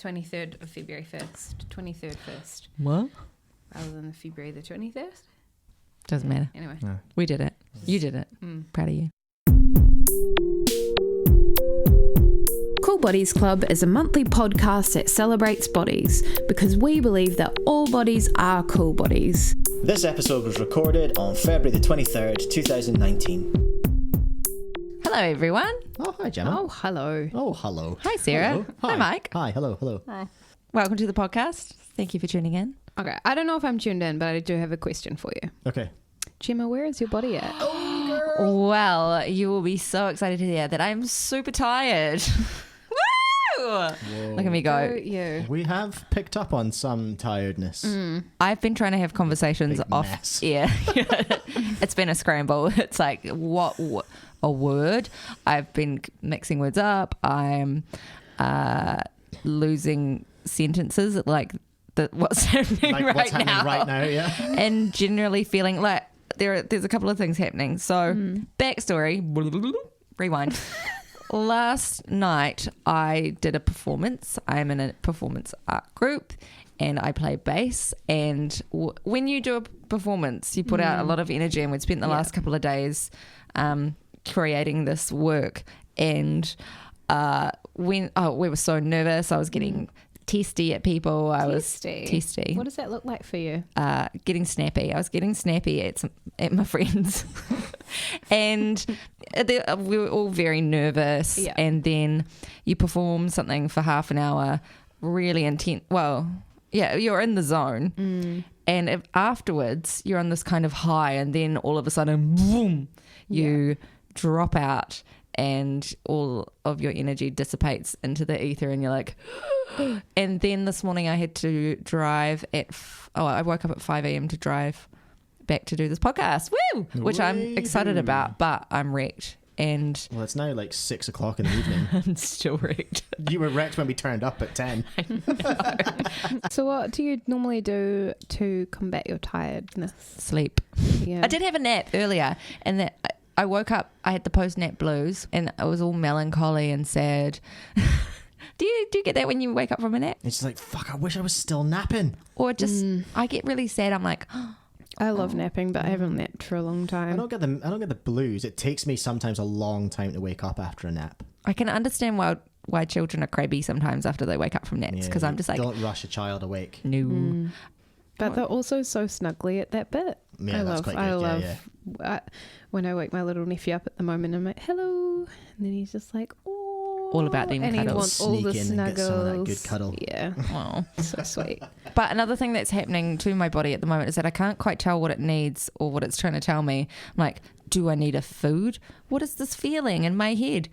23rd of February 1st. 23rd first. What? Rather than February the 21st. Doesn't matter. Anyway. No. We did it. You did it. Proud of you. Cool Bodies Club is a monthly podcast that celebrates bodies because we believe that all bodies are cool bodies. This episode was recorded on February the 23rd, 2019. Hello, everyone. Oh, hi, Gemma. Oh, hello. Oh, hello. Hi, Sarah. Hello. Hi, Mike. Hi, hello. Hi. Welcome to the podcast. Thank you for tuning in. Okay, I don't know if I'm tuned in, but I do have a question for you. Okay. Gemma, where is your body at? Well, you will be so excited to hear that I'm super tired. Woo! Look at me go. You. We have picked up on some tiredness. I've been trying to have conversations Big off mess. air. It's been a scramble. It's like, what a word. I've been mixing words up. I'm losing sentences like what's happening Like what's happening right now, yeah. And generally feeling like there's a couple of things happening. So backstory, rewind. Last night I did a performance. I'm in a performance art group and I play bass, and when you do a performance you put out a lot of energy, and we'd spent the last couple of days creating this work, and we were so nervous. I was getting testy at people. I was testy. What does that look like for you? Getting snappy. I was getting snappy at my friends. And we were all very nervous. Yeah. And then you perform something for half an hour, really intense. Well, yeah, you're in the zone. And afterwards, you're on this kind of high, and then all of a sudden, boom, you drop out, and all of your energy dissipates into the ether, and you're like, and then this morning I had to drive I woke up at 5 a.m. to drive back to do this podcast, which I'm excited about, but I'm wrecked. And Well, it's now like 6 o'clock in the evening. I'm still wrecked. You were wrecked when we turned up at 10. So what do you normally do to combat your tiredness? Sleep. Yeah. I did have a nap earlier, and that I woke up, I had the post-nap blues, and I was all melancholy and sad. Do you get that when you wake up from a nap? It's like, fuck, I wish I was still napping. Or just, I get really sad. I'm like, I love napping, but I haven't napped for a long I time. don't get the blues. It takes me sometimes a long time to wake up after a nap. I can understand why children are crabby sometimes after they wake up from naps, because I'm just like, don't rush a child awake. no. But they're also so snuggly at that bit. Yeah, that's quite good. When I wake my little nephew up at the moment, I'm like, hello. And then he's just like, oh. All about them and cuddles. he wants all the Sneak in and get some of that good snuggles. cuddle. Yeah. Oh. So sweet. But another thing that's happening to my body at the moment is that I can't quite tell what it needs or what it's trying to tell me. I'm like, do I need a food? What is this feeling in my head?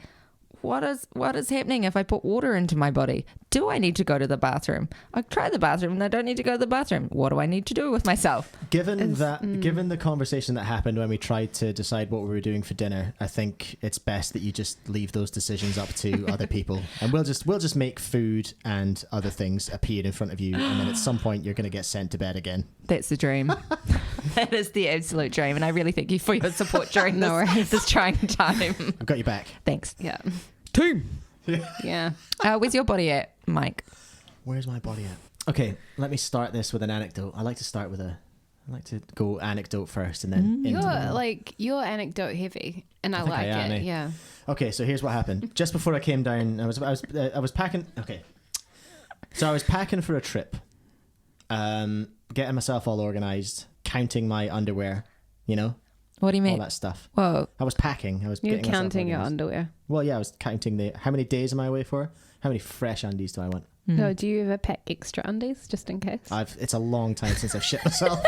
What is happening if I put water into my body? Do I need to go to the bathroom? I try the bathroom and I don't need to go to the bathroom. What do I need to do with myself? Given the conversation that happened when we tried to decide what we were doing for dinner, I think it's best that you just leave those decisions up to other people, and we'll just make food and other things appear in front of you, and then at some point you're going to get sent to bed again. That's the dream. That is the absolute dream, and I really thank you for your support during this trying time. I've got you back. Thanks. Yeah. Team. Yeah. Where's your body at, Mike? Where's my body at? Okay, let me start this with an anecdote. I like to go anecdote first and then You're anecdote heavy, and I think like I am, it. eh? Yeah. Okay, so here's what happened. Just before I came down, I was packing. Okay, so I was packing for a trip, getting myself all organized, counting my underwear, What do you mean? all that stuff. Whoa. I was packing. You're getting myself counting your organised. underwear. Well, yeah, I was counting how many days am I away for? How many fresh undies do I want? So do you ever pack extra undies just in case? It's a long time since I've shit myself,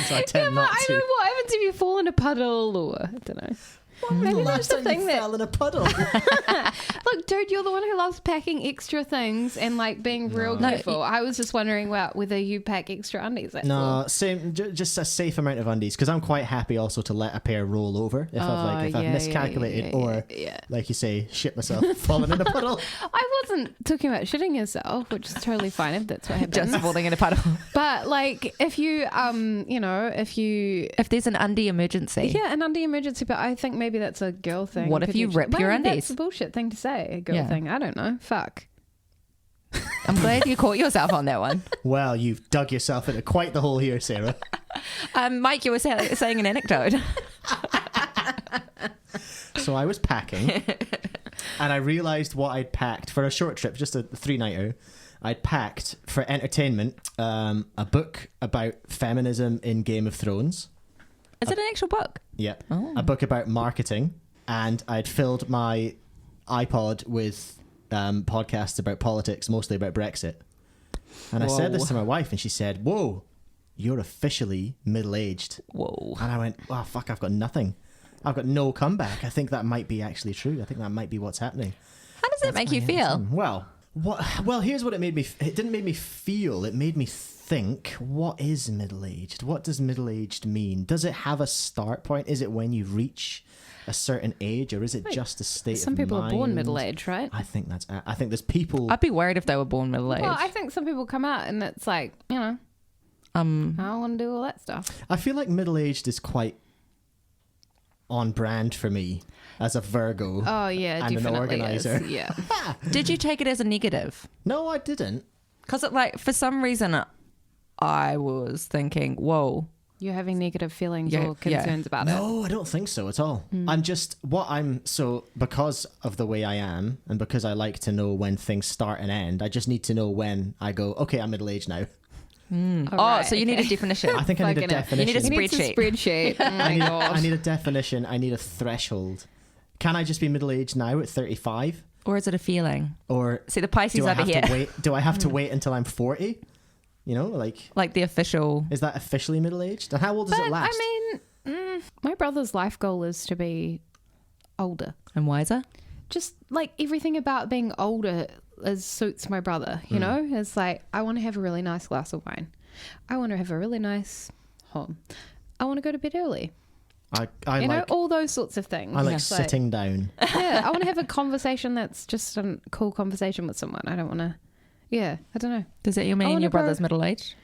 so I tend not I to. don't know what happens if you fall in a puddle, or I don't know. Maybe that's the thing that. fell in a puddle. Look, dude, you're the one who loves packing extra things and like being real careful. I was just wondering whether you pack extra undies. That's No, all. same. Just a safe amount of undies, because I'm quite happy also to let a pair roll over if I've miscalculated or, like you say, shit myself, falling in a puddle. I wasn't talking about shitting yourself, which is totally fine if that's what happens. Just falling in a puddle. But like, if you, if there's an undie emergency. Yeah, an undie emergency, but I think maybe that's a girl thing. What if you rip your undies? That's a bullshit thing to say, a girl thing. I don't know. Fuck. I'm glad you caught yourself on that one. Well, you've dug yourself into quite the hole here, Sarah. Mike, you were saying an anecdote. So I was packing and I realised what I'd packed for a short trip, just a 3-nighter. I'd packed for entertainment a book about feminism in Game of Thrones. Is it an actual book? Yeah. Oh. A book about marketing. And I'd filled my iPod with podcasts about politics, mostly about Brexit. And I said this to my wife and she said, "Whoa, you're officially middle-aged." Whoa. And I went, "Oh, fuck, I've got nothing. I've got no comeback." I think that might be actually true. I think that might be what's happening. How does that make you feel? Well, here's what it made me... It didn't make me feel. It made me think, what is middle-aged? What does middle-aged mean? Does it have a start point? Is it when you reach a certain age, or is it just a state of mind? Some people are born middle-aged, right? I think there's people... I'd be worried if they were born middle-aged. Well, I think some people come out and it's like, you know, I don't want to do all that stuff. I feel like middle-aged is quite on brand for me as a Virgo. Oh, yeah, and definitely an organizer. is. Yeah. Did you take it as a negative? No, I didn't. Because for some reason, I was thinking, whoa. You're having negative feelings or concerns about it. No, I don't think so at all. Because of the way I am and because I like to know when things start and end, I just need to know when I go, okay, I'm middle-aged now. So you need a definition. I think I need a definition. You need a spreadsheet. Oh my God. I need a definition. I need a threshold. Can I just be middle-aged now at 35? Or is it a feeling? Or see the Pisces over here. Do I have to wait until I'm 40? You know, like the official. Is that officially middle-aged? And how old does it last? I mean, my brother's life goal is to be older And wiser? just like everything about being older suits my brother, you know? It's like, I want to have a really nice glass of wine. I want to have a really nice home. I want to go to bed early. I know, all those sorts of things. I like It's sitting down. Yeah, I want to have a conversation that's just a cool conversation with someone. I don't want to, I don't know. Does that mean your brother's middle-aged?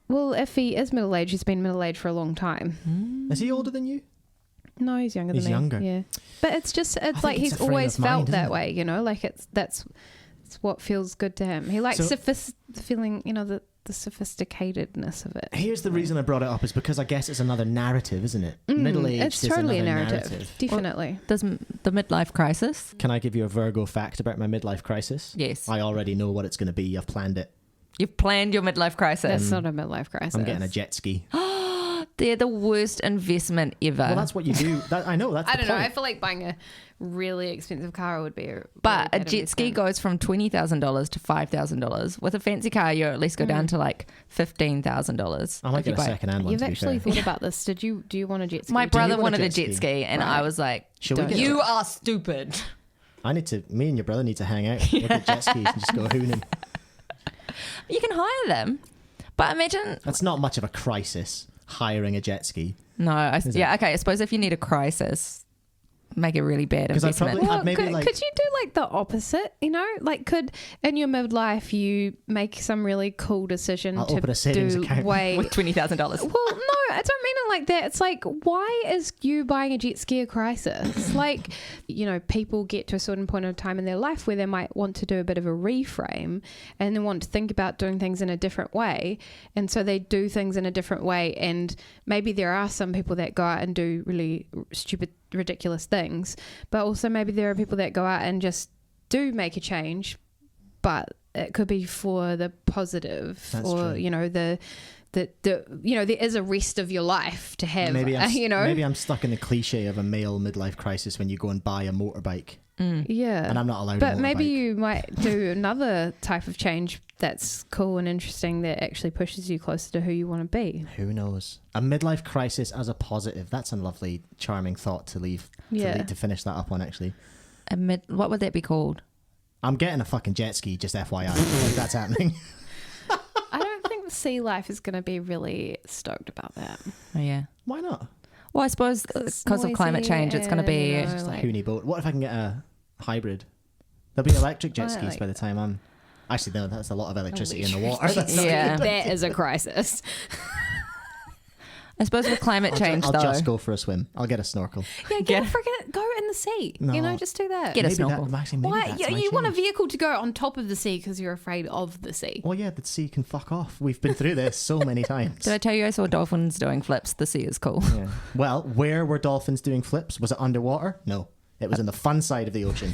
Well, if he is middle-aged, he's been middle-aged for a long time. Is he older than you? No, he's younger than me. He's younger. Yeah. But it's like he's always felt that way, you know, like it's what feels good to him. He likes feeling, you know, the sophisticatedness of it. Here's the reason I brought it up is because I guess it's another narrative, isn't it? Middle-aged it's is totally another a narrative. Definitely. Well, does the midlife crisis? Can I give you a Virgo fact about my midlife crisis? Yes. I already know what it's going to be. I've planned it. You've planned your midlife crisis. That's not a midlife crisis. I'm getting a jet ski. They're the worst investment ever. Well, that's what you do. I know. That's I the don't know. point. I feel like buying a really expensive car would be But a jet ski goes from $20,000 to $5,000. With a fancy car, you at least go down to like $15,000. I might get a second-hand one. You've to be actually fair. thought about this. Do you want a jet ski? My brother want a wanted a jet jet ski? ski, and I was like, Shall we get you it? are stupid. Me and your brother need to hang out with the jet skis and just go hooning. You can hire them. But imagine... That's not much of a crisis, hiring a jet ski. No, okay, I suppose if you need a crisis, make a really bad investment. Could you do like the opposite, you know? Like could in your midlife you make some really cool decision I'll to open a savings account with $20,000. Well, no, I don't mean it like that. It's like, why is you buying a jet ski a crisis? Like, you know, people get to a certain point of time in their life where they might want to do a bit of a reframe and they want to think about doing things in a different way. And so they do things in a different way. And maybe there are some people that go out and do really stupid, ridiculous things. But also maybe there are people that go out and just do make a change, but it could be for the positive. That's or, true. you know, the you know, there is a rest of your life to have. Maybe I'm stuck in the cliche of a male midlife crisis when you go and buy a motorbike. Yeah. And I'm not allowed But a motorbike. maybe you might do another type of change that's cool and interesting that actually pushes you closer to who you want to be. Who knows? A midlife crisis as a positive. That's a lovely, charming thought to leave. To finish that up on, actually. What would that be called? I'm getting a fucking jet ski, just FYI. Like that's happening. I don't think the sea life is going to be really stoked about that. Oh, yeah. Why not? Well, I suppose because of climate change, it's going to be... and, Just a hoony boat. What if I can get a hybrid? There'll be electric jet skis by the time I'm... Actually, no, that's a lot of electricity in the water. That's not Yeah. That is a crisis. I suppose with climate change, I'll though, just go for a swim. I'll get a snorkel. Yeah, go in the sea. No. You know, just do that. Get a Maybe snorkel. maybe Why? that's You, my you want a change. vehicle to go on top of the sea because you're afraid of the sea. Well, yeah, the sea can fuck off. We've been through this so many times. Did I tell you I saw dolphins doing flips? The sea is cool. Yeah. Well, where were dolphins doing flips? Was it underwater? No. It was in the fun side of the ocean.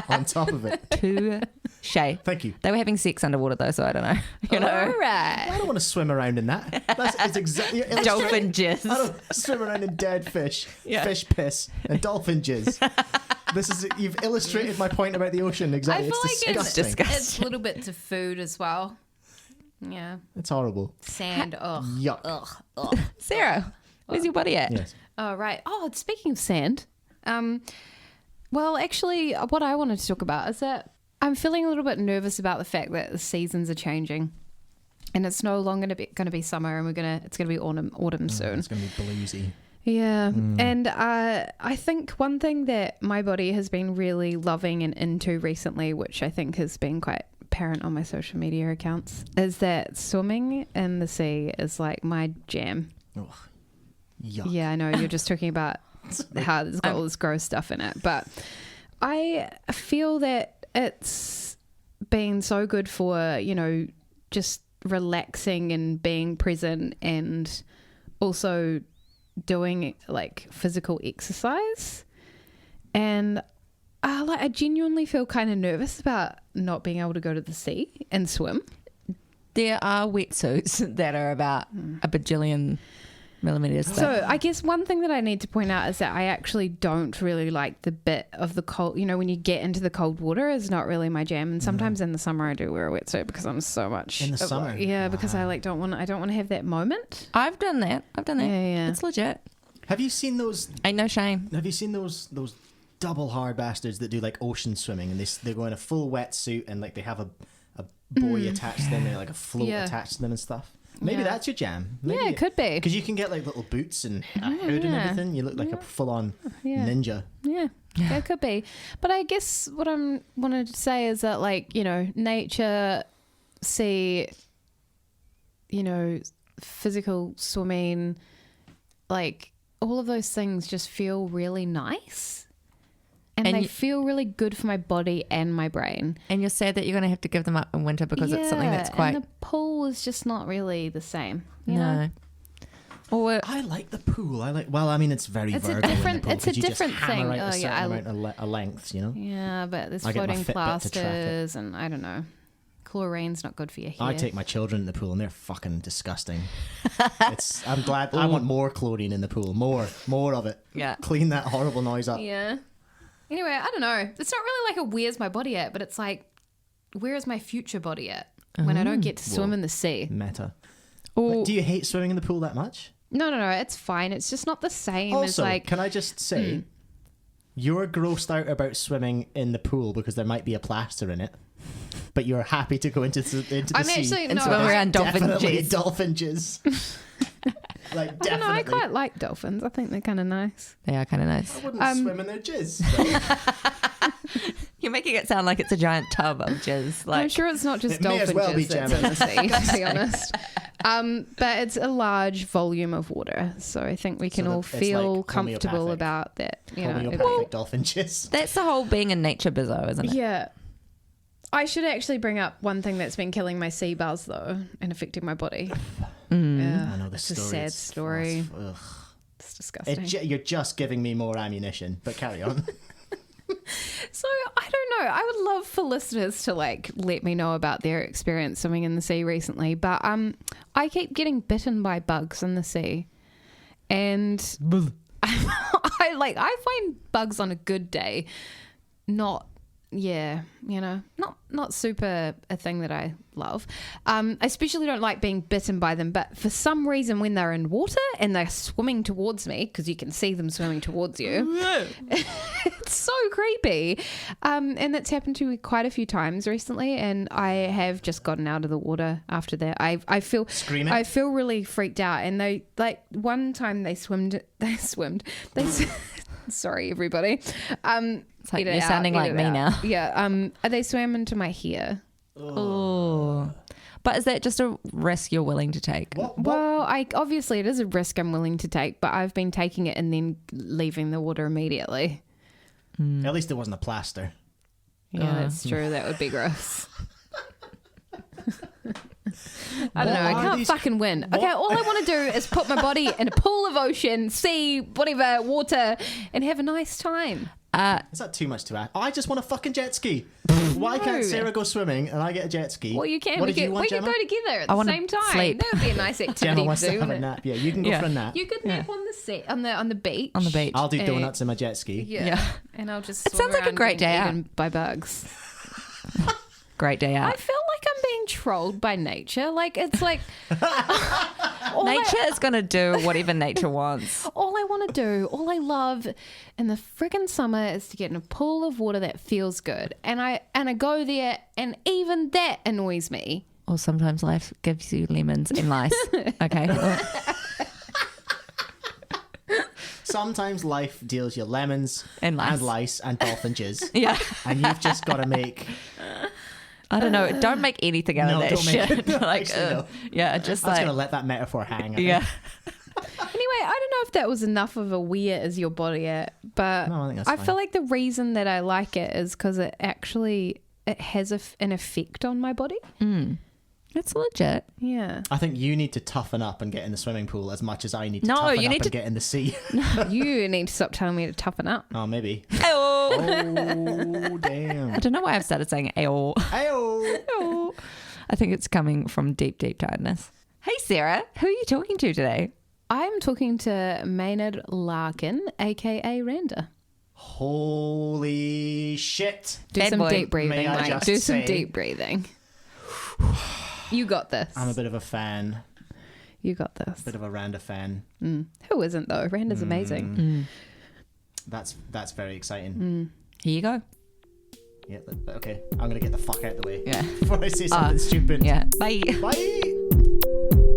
On top of it. Touche. Thank you. They were having sex underwater though, so I don't know. You know, All I right. don't want to swim around in that. It's exactly dolphin I jizz. don't swim around in dead fish, Yeah. fish piss, and dolphin jizz. You've illustrated my point about the ocean. Exactly. I feel It's like disgusting. it's little bits of food as well. Yeah. It's horrible. Sand. Ugh. Yuck. Ugh. Ugh. Sarah, where's your body at? Yes. Oh, right. Oh, speaking of sand, well, actually, what I wanted to talk about is that I'm feeling a little bit nervous about the fact that the seasons are changing, and it's no longer going to be summer, and it's going to be autumn soon. It's going to be bluesy. Yeah, and I think one thing that my body has been really loving and into recently, which I think has been quite apparent on my social media accounts, is that swimming in the sea is like my jam. Ugh. Yuck. Yeah, I know. You're just talking about how it's got all this gross stuff in it. But I feel that it's been so good for, you know, just relaxing and being present and also doing like physical exercise. And I genuinely feel kind of nervous about not being able to go to the sea and swim. There are wetsuits that are about a bajillion millimeters thick. So I guess one thing that I need to point out is that I actually don't really like the bit of the cold, you know, when you get into the cold water is not really my jam. And sometimes in the summer I do wear a wetsuit because I'm so much In the summer? Yeah, because I don't want to have that moment. I've done that. Yeah. It's legit. Have you seen those? Ain't no shame. Have you seen those double hard bastards that do like ocean swimming and they go in a full wetsuit and like they have a buoy attached to them and like a float attached to them and stuff? Maybe that's your jam. Maybe Yeah, it could be. Because you can get like little boots and a hood and everything. You look like a full-on ninja. Yeah, it could be. But I guess what I'm wanted to say is that, like, you know, nature, sea, you know, physical swimming, like all of those things just feel really nice. And they feel really good for my body and my brain. And you're sad that you're going to have to give them up in winter because it's something that's quite... and the pool is just not really the same. You No. know? Or I like the pool. Well, I mean, it's very It's a vertical in the different- pool it's a 'cause you different just hammer thing. out Oh, a yeah, certain amount of lengths, you know? Yeah, but there's I get my floating Fitbit to track it. plasters and I don't know. Chlorine's not good for your hair. I take my children in the pool and they're fucking disgusting. I'm glad. I want more chlorine in the pool. More of it. Yeah. Clean that horrible noise up. Yeah. Anyway, I don't know. It's not really like a where's my body at, but it's like, where is my future body at when I don't get to swim in the sea? Meta. Or- Like, do you hate swimming in the pool that much? No, it's fine. It's just not the same as Also, like... can I just say, you're grossed out about swimming in the pool because there might be a plaster in it, but you're happy to go into the sea. I'm actually- and no, swim I- around Definitely dolphin jizz. Like, I don't know. I definitely. quite like dolphins. I think they're kind of nice. They are kind of nice. I wouldn't swim in their jizz. You're making it sound like it's a giant tub of jizz. I'm Like, sure it's not just It may as dolphin well be, jizz that's in the sea, to be honest. But it's a large volume of water, so I think we can So all it's feel like comfortable homeopathic. about that. You know, Homeopathic dolphin jizz. that's the whole being a nature bizzo, isn't it? yeah. I should actually bring up one thing that's been killing my sea buzz though and affecting my body. Yeah, I know the it's story. a sad story. Ugh. It's disgusting. You're just giving me more ammunition, but carry on. So I don't know. I would love for listeners to like let me know about their experience swimming in the sea recently. But I keep getting bitten by bugs in the sea, and I find bugs on a good day not super a thing that I love. I especially don't like being bitten by them, but for some reason when they're in water and they're swimming towards me, because you can see them swimming towards you, it's so creepy. And that's happened to me quite a few times recently, and I have just gotten out of the water after that. I feel Screaming? I feel really freaked out, and they like one time they sorry everybody. It's like Edit you're out, sounding like edit me out. now. Yeah. They swam into my hair. Oh. But is that just a risk you're willing to take? Well, obviously it is a risk I'm willing to take, but I've been taking it and then leaving the water immediately. At least it wasn't a plaster. Yeah, that's true. That would be gross. I don't know. I can't fucking win. Okay, all I want to do is put my body in a pool of ocean, sea, whatever, water, and have a nice time. Is that too much to ask? I just want a fucking jet ski. Why can't Sarah go swimming and I get a jet ski? Well, you can. What We did you want, can Gemma? go together at I the wanna same time. sleep. That would be a nice activity Gemma to wants do, to have a wouldn't it? nap. Yeah, you can go for a nap. You could nap on the sea, on the beach. On the beach. I'll do donuts in my jet ski. Yeah. And I'll just. It sounds like a great day out. By bugs. Great day out. I feel like I'm being trolled by nature. Like it's like Nature is going to do whatever nature wants. all I want to do, all I love in the friggin' summer is to get in a pool of water that feels good. And I go there and even that annoys me. Or sometimes life gives you lemons and lice. Okay. Well, Sometimes life deals you lemons And lice. and dolphin jizz. yeah. And you've just got to make... I don't know. Don't make anything out of that don't make shit. it. Like, Actually, no. yeah, just I'm just like, going to let that metaphor hang. I think. yeah. Anyway, I don't know if that was enough of a where is your body at, but No, I think that's I fine. feel like the reason that I like it is because it has an effect on my body. It's legit. Yeah. I think you need to toughen up and get in the swimming pool as much as I need to No, toughen you up need and to- get in the sea. You need to stop telling me to toughen up. Oh, maybe. Oh. Oh, damn. I don't know why I've started saying "ayo." Ayo. I think it's coming from deep, deep tiredness. Hey, Sarah, who are you talking to today? I'm talking to Maynard Larkin, aka Randa. Holy shit. Do Bad some boy. deep breathing, May I Mike. just Do some say- deep breathing. You got this. I'm a bit of a fan. You got this. Bit of a Randa fan. Who isn't though? Randa's amazing. That's very exciting. Here you go. Yeah, but okay. I'm going to get the fuck out of the way. Yeah. Before I say something stupid. Yeah. Bye. Bye.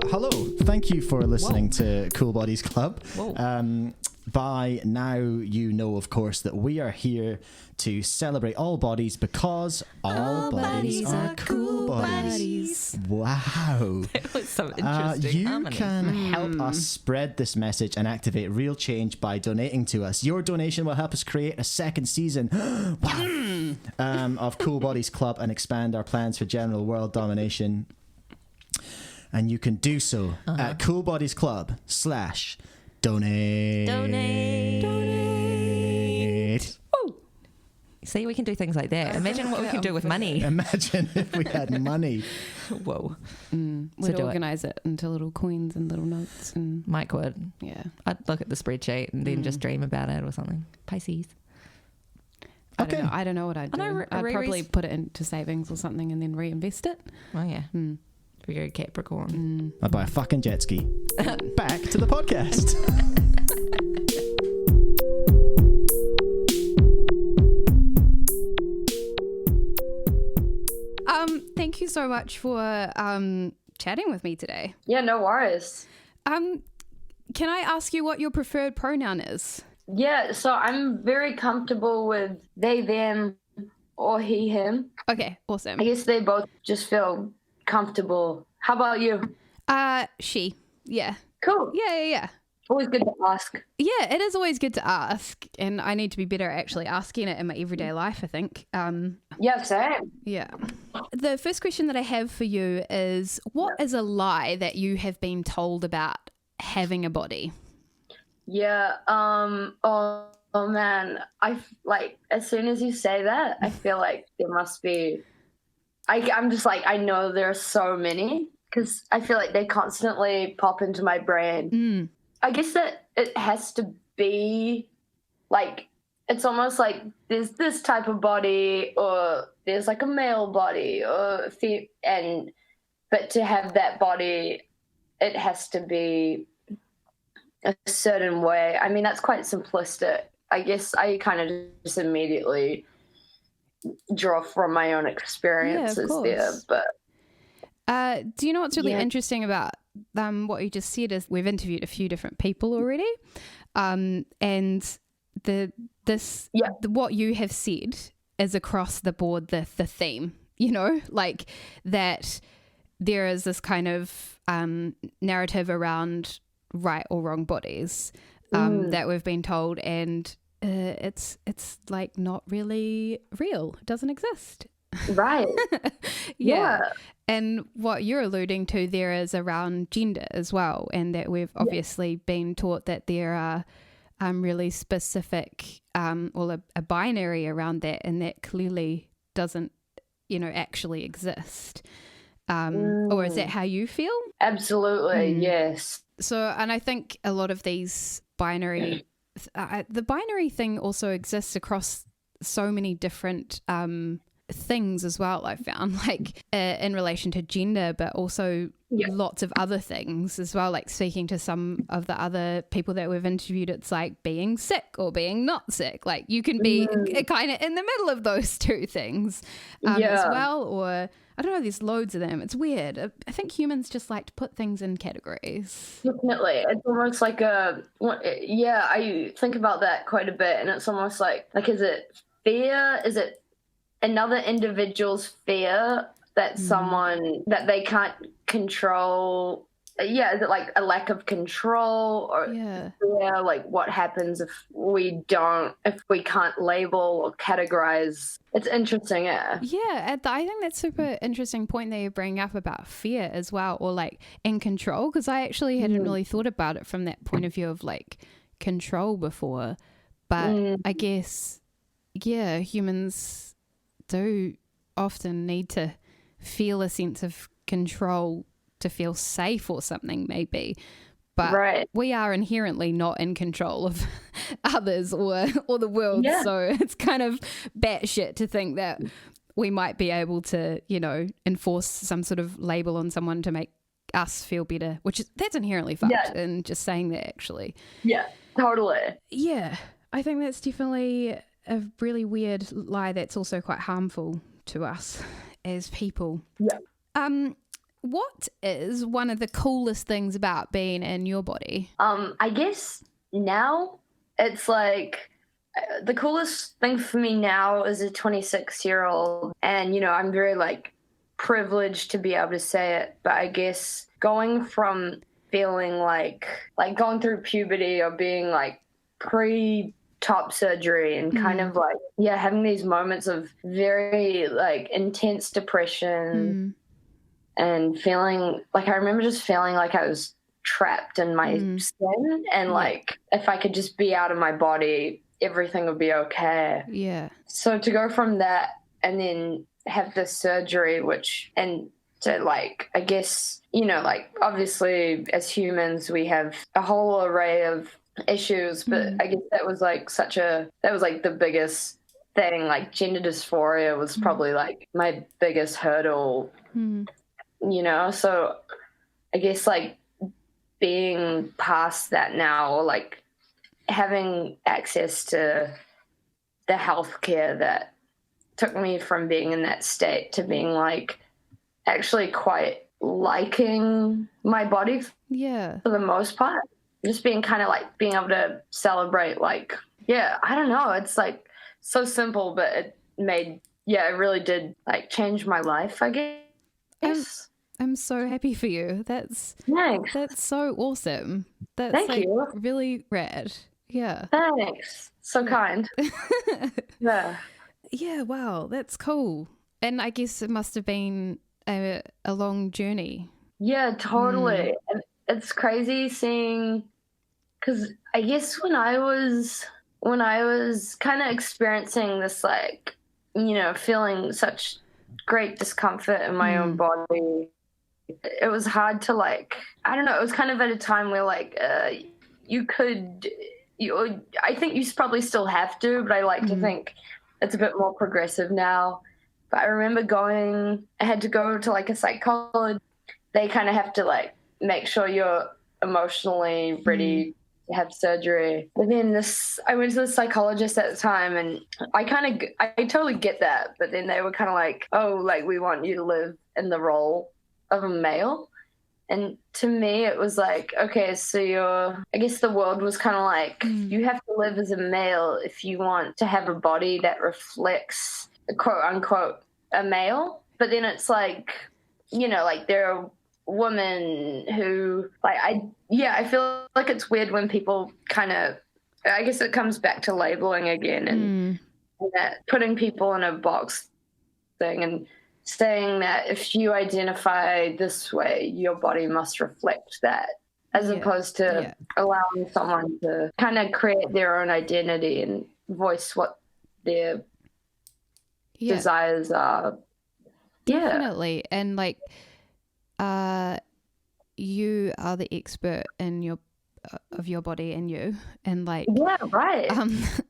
Hello. Thank you for listening to Cool Bodies Club. Whoa. By now, you know, of course, that we are here to celebrate all bodies because all bodies are cool bodies. Wow. That was some interesting You harmony. can help us spread this message and activate real change by donating to us. Your donation will help us create a second season of Cool Bodies Club and expand our plans for general world domination. And you can do so at coolbodiesclub/donate. Donate. Woo. See, we can do things like that. Imagine what we can do with money. Imagine if we had money. Whoa. We'd do it. organise it into little coins and little notes and Mike would. yeah. I'd look at the spreadsheet and then just dream about it or something. Pisces. Okay. I don't know what I'd do. I know, I'd Riri's- probably put it into savings or something and then reinvest it. Oh, yeah. Very Capricorn. I'd buy a fucking jet ski. Back to the podcast. Thank you so much for chatting with me today. Yeah, no worries. Can I ask you what your preferred pronoun is? Yeah, so I'm very comfortable with they, them, or he, him. Okay, awesome. I guess they both just feel comfortable. How about you? She. Yeah. Cool. Yeah. Always good to ask. Yeah, it is always good to ask, and I need to be better at actually asking it in my everyday life, I think. Yeah, same. Yeah. The first question that I have for you is, what is a lie that you have been told about having a body? Yeah, oh man, like, as soon as you say that, I feel like there must be, I'm just like, I know there are so many, because I feel like they constantly pop into my brain. I guess that it has to be like, it's almost like there's this type of body, or there's like a male body, or but to have that body, it has to be a certain way. I mean, that's quite simplistic. I guess I kind of just immediately draw from my own experiences there, but do you know what's really Yeah. interesting about what you just said is we've interviewed a few different people already, and what you have said is across the board the theme, you know, like that there is this kind of narrative around right or wrong bodies that we've been told, and it's like not really real. It doesn't exist. Right. Yeah. And what you're alluding to there is around gender as well, and that we've obviously been taught that there are really specific or a binary around that, and that clearly doesn't, you know, actually exist. Or is that how you feel? Absolutely, yes. So, and I think a lot of these binary, the binary thing also exists across so many different things as well, I found, like in relation to gender, but also lots of other things as well. Like speaking to some of the other people that we've interviewed, it's like being sick or being not sick. Like you can be kind of in the middle of those two things as well, or I don't know, there's loads of them. It's weird. I think humans just like to put things in categories. Definitely. It's almost like I think about that quite a bit, and it's almost like is it fear? Is it another individual's fear that someone that they can't control? Is it like a lack of control, or fear, like what happens if we can't label or categorize? It's interesting. I think that's super interesting point that you bring up about fear as well, or like in control, because I actually hadn't really thought about it from that point of view of like control before, but I guess humans do often need to feel a sense of control to feel safe or something, maybe, but we are inherently not in control of others or the world, so it's kind of batshit to think that we might be able to, you know, enforce some sort of label on someone to make us feel better, that's inherently fucked. And just saying that, actually, totally, I think that's definitely a really weird lie that's also quite harmful to us as people. What is one of the coolest things about being in your body? I guess now it's like the coolest thing for me now as a 26-year-old, and you know, I'm very like privileged to be able to say it, but I guess going from feeling like going through puberty or being like pre-top surgery and kind of like having these moments of very like intense depression and feeling like, I remember just feeling like I was trapped in my skin, and like if I could just be out of my body, everything would be okay. So to go from that and then have this surgery, and to like, I guess, you know, like obviously as humans we have a whole array of issues, but I guess that was like the biggest thing. Like gender dysphoria was probably like my biggest hurdle, you know. So I guess like being past that now, or like having access to the healthcare that took me from being in that state to being like actually quite liking my body for the most part. Just being kind of like being able to celebrate, like, I don't know. It's like so simple, but it really did like change my life, I guess. I'm so happy for you. That's so awesome. That's Thank you. Really rad. Yeah. Thanks. So kind. Yeah, wow, that's cool. And I guess it must have been a long journey. Yeah, totally. And it's crazy seeing, because I guess when I was kind of experiencing this, like, you know, feeling such great discomfort in my own body, it was hard to like, I don't know, it was kind of at a time where like I think you probably still have to, but I like to think it's a bit more progressive now. But I remember I had to go to like a psychologist. They kind of have to like make sure you're emotionally ready to have surgery. But then I went to the psychologist at the time, and I totally get that. But then they were kind of like, oh, like we want you to live in the role of a male. And to me, it was like, okay, so I guess the world was kind of like, you have to live as a male if you want to have a body that reflects, quote unquote, a male. But then it's like, you know, like there are women who, like, I feel like it's weird when people kind of, I guess it comes back to labeling again and that putting people in a box thing and saying that if you identify this way, your body must reflect that, as opposed to allowing someone to kind of create their own identity and voice what their desires are. Definitely. And like, you are the expert in your of your body and you, and like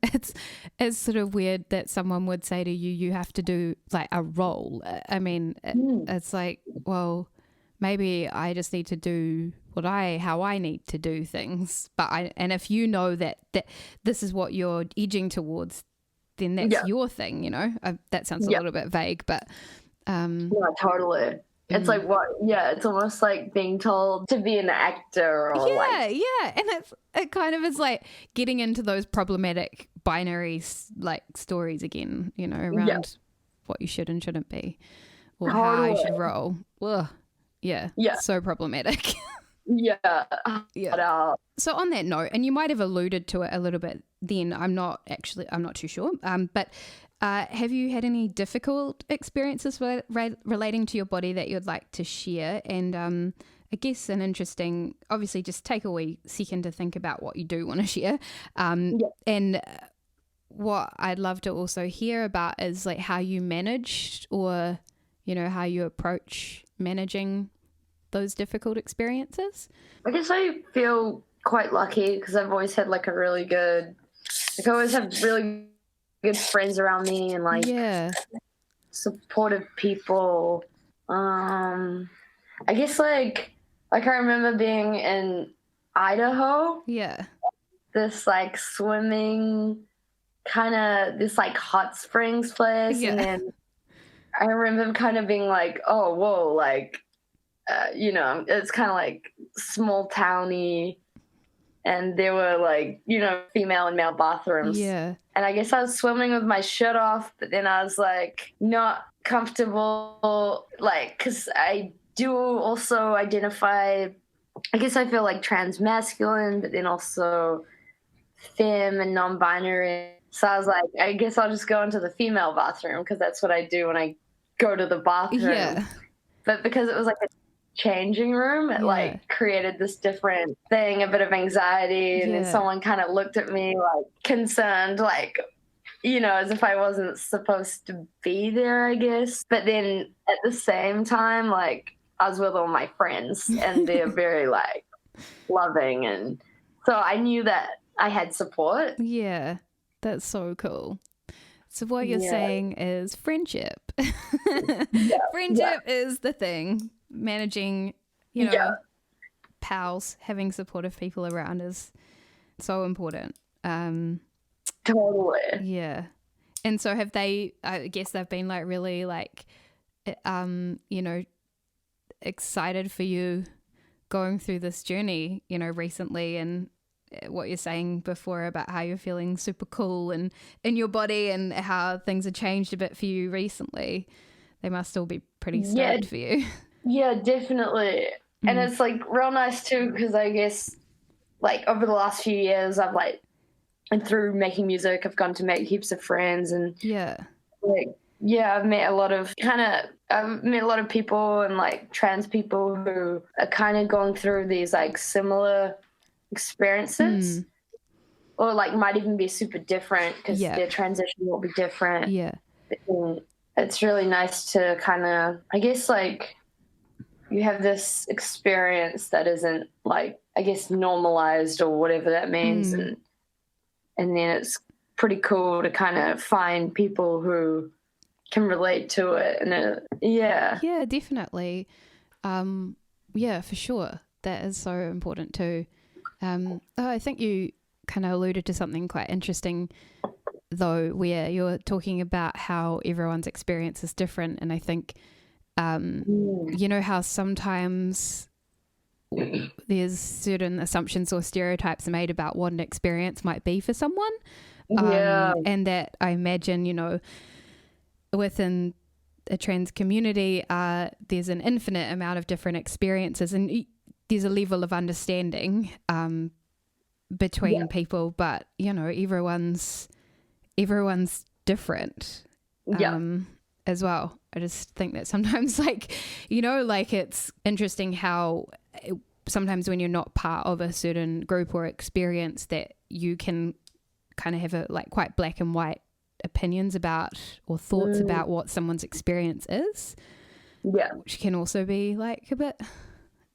it's sort of weird that someone would say to you, you have to do like a role. I mean, it's like, well, maybe I just need to do how I need to do things, and if you know that this is what you're edging towards, then that's your thing, you know. That sounds a little bit vague, but totally. It's like it's almost like being told to be an actor or and it kind of is like getting into those problematic binary like stories again, you know, around what you should and shouldn't be or how you should roll. Ugh. So problematic. So on that note, and you might have alluded to it a little bit then, I'm not too sure, but have you had any difficult experiences relating to your body that you'd like to share? And I guess an interesting, obviously just take a wee second to think about what you do want to share. And what I'd love to also hear about is like how you managed, or, you know, how you approach managing those difficult experiences. I guess I feel quite lucky because I've always had like I always have really good friends around me and like supportive people. I guess like I remember being in Idaho. This like swimming kind of this like hot springs place, and then I remember kind of being like, oh whoa, like you know, it's kind of like small towny. And there were like, you know, female and male bathrooms. And I guess I was swimming with my shirt off, but then I was like not comfortable, like, because I do also identify, I guess I feel like trans-masculine, but then also femme and non-binary. So I was like, I guess I'll just go into the female bathroom because that's what I do when I go to the bathroom. But because it was like a changing room, it like created this different thing, a bit of anxiety, and then someone kind of looked at me like concerned, like, you know, as if I wasn't supposed to be there, I guess. But then at the same time, like, I was with all my friends and they're very like loving, and so I knew that I had support. That's so cool. So what you're saying is friendship. Friendship is the thing. Managing, you know, pals, having supportive people around is so important. Totally. And so have they, I guess they've been like really like, you know, excited for you going through this journey, you know, recently, and what you're saying before about how you're feeling super cool and in your body and how things have changed a bit for you recently. They must all be pretty stoked for you. Yeah, definitely. And it's like real nice too, because I guess like over the last few years I've like, and through making music, I've gotten to make heaps of friends, and I've met a lot of people and like trans people who are kind of going through these like similar experiences, or like might even be super different because their transition will be different. And it's really nice to kind of, I guess, like you have this experience that isn't like, I guess, normalized or whatever that means, and then it's pretty cool to kind of find people who can relate to it. And definitely. For sure, that is so important too. I think you kind of alluded to something quite interesting though, where you're talking about how everyone's experience is different, and I think you know how sometimes there's certain assumptions or stereotypes made about what an experience might be for someone. And that I imagine, you know, within a trans community, there's an infinite amount of different experiences, and there's a level of understanding between people, but you know, everyone's different as well. I just think that sometimes, like, you know, like, it's interesting how sometimes when you're not part of a certain group or experience, that you can kind of have a like quite black and white opinions about or thoughts about what someone's experience is, which can also be like a bit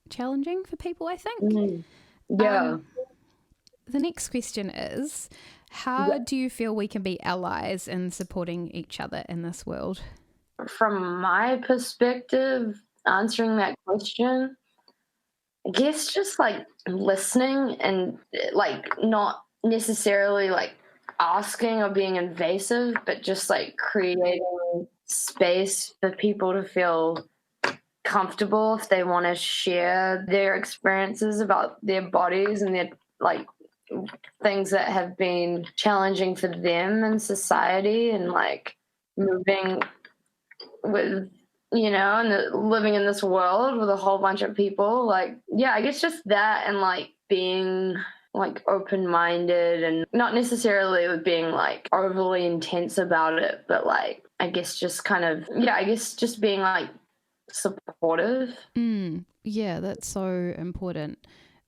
challenging for people, I think. The next question is, how do you feel we can be allies in supporting each other in this world? From my perspective, answering that question, I guess just like listening and like not necessarily like asking or being invasive, but just like creating space for people to feel comfortable if they want to share their experiences about their bodies and their like things that have been challenging for them in society, and like moving with, you know, and living in this world with a whole bunch of people. Like, yeah, I guess just that, and like being like open-minded and not necessarily with being like overly intense about it, but like I guess just kind of, I guess just being like supportive. Yeah, that's so important.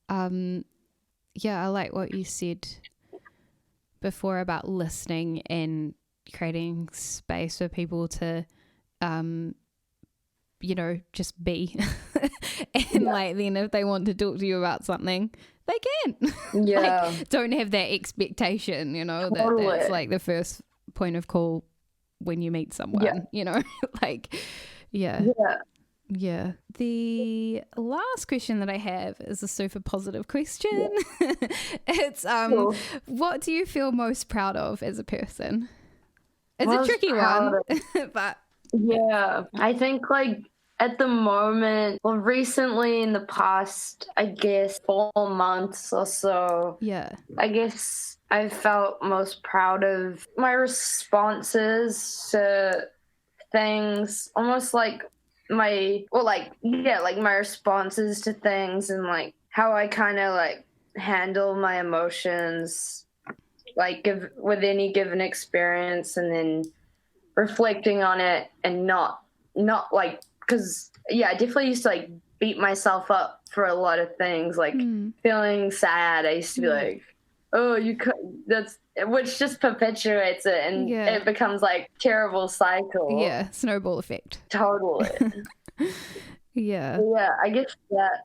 I like what you said before about listening and creating space for people to you know, just be and like then if they want to talk to you about something, they can. Like, don't have that expectation, you know, that's like the first point of call when you meet someone, you know. Like the last question that I have is a super positive question. It's what do you feel most proud of as a person? It's a tricky one. But I think like at the moment, well, recently in the past, I guess 4 months or so, I guess I felt most proud of my responses to things, almost like my responses to things, and like how I kind of like handle my emotions, like with any given experience, and then reflecting on it and not like, because I definitely used to like beat myself up for a lot of things, like feeling sad. I used to be like, oh, you could, which just perpetuates it, and it becomes like terrible cycle. Snowball effect. Totally. I guess that